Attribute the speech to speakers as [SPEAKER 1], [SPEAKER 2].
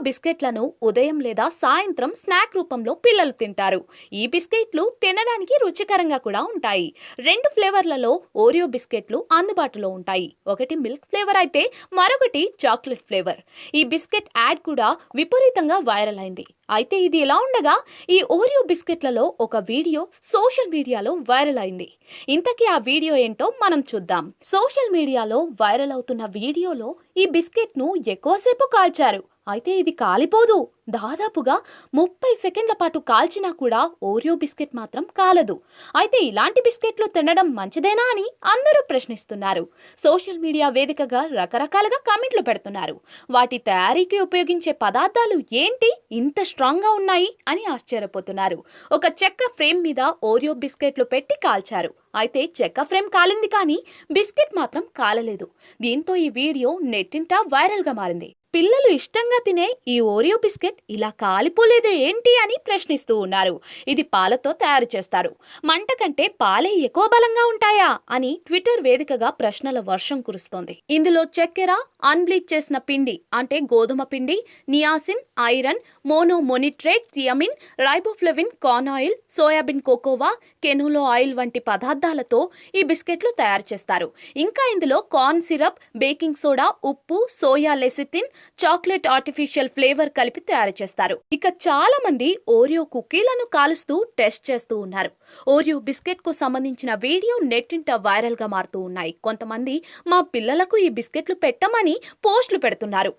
[SPEAKER 1] బిస్కెట్లను ఉదయం లేదా సాయంత్రం స్నాక్ రూపంలో పిల్లలు తింటారు. ఈ బిస్కెట్లు తినడానికి రుచికరంగా కూడా ఉంటాయి. రెండు ఫ్లేవర్లలో ఓరియో బిస్కెట్లు అందుబాటులో ఉంటాయి. ఒకటి మిల్క్ ఫ్లేవర్ అయితే మరొకటి చాక్లెట్ ఫ్లేవర్. ఈ బిస్కెట్ యాడ్ కూడా విపరీతంగా వైరల్ అయింది. అయితే ఇది ఇలా ఉండగా ఈ ఓరియో బిస్కెట్లలో ఒక వీడియో సోషల్ మీడియాలో వైరల్ అయింది. ఇంతకీ ఆ వీడియో ఏంటో మనం చూద్దాం. సోషల్ మీడియాలో వైరల్ అవుతున్న వీడియోలో ఈ బిస్కెట్ ను ఎక్కువసేపు కాల్చారు. అయితే ఇది కాలిపోదు. దాదాపుగా 30 సెకండ్ల పాటు కాల్చినా కూడా ఓరియో బిస్కెట్ మాత్రం కాలదు. అయితే ఇలాంటి బిస్కెట్లు తినడం మంచిదేనా అని అందరూ ప్రశ్నిస్తున్నారు. సోషల్ మీడియా వేదికగా రకరకాలుగా కామెంట్లు పెడుతున్నారు. వాటి తయారీకి ఉపయోగించే పదార్థాలు ఏంటి ఇంత స్ట్రాంగ్ గా ఉన్నాయి అని ఆశ్చర్యపోతున్నారు. ఒక చెక్క ఫ్రేమ్ మీద ఓరియో బిస్కెట్లు పెట్టి కాల్చారు. అయితే చెక్క ఫ్రేమ్ కాలింది కానీ బిస్కెట్ మాత్రం కాలలేదు. దీంతో ఈ వీడియో నెట్టింట వైరల్ గా మారింది. పిల్లలు ఇష్టంగా తినే ఈ ఓరియో బిస్కెట్ ఇలా కాలిపోలేదు ఏంటి అని ప్రశ్నిస్తూ ఉన్నారు. ఇది పాలతో తయారు చేస్తారు. మంట కంటే పాలే ఎక్కువ బలంగా ఉంటాయా అని ట్విట్టర్ వేదికగా ప్రశ్నల వర్షం కురుస్తోంది. ఇందులో చక్కెర, అన్బ్లీచ్ చేసిన పిండి అంటే గోధుమ పిండి, niacin, iron, mononitrate, thiamine, riboflavin, corn oil, soybean cocoa, canola oil వంటి పదార్థాలతో ఈ బిస్కెట్లు తయారు చేస్తారు. ఇంకా ఇందులో కార్న్ సిరప్, బేకింగ్ సోడా, ఉప్పు, soya lecithin, chocolate artificial flavour కలిపి తయారు చేస్తారు. ఇక చాలా మంది ఓరియో కుకీలను కాలుస్తూ టెస్ట్ చేస్తూ ఉన్నారు. ఓరియో బిస్కెట్ కు సంబంధించిన వీడియో నెట్టింట వైరల్ గా మారుతూ ఉన్నాయి. కొంతమంది మా పిల్లలకు ఈ బిస్కెట్లు పెట్టమని పోస్టులు పెడుతున్నారు.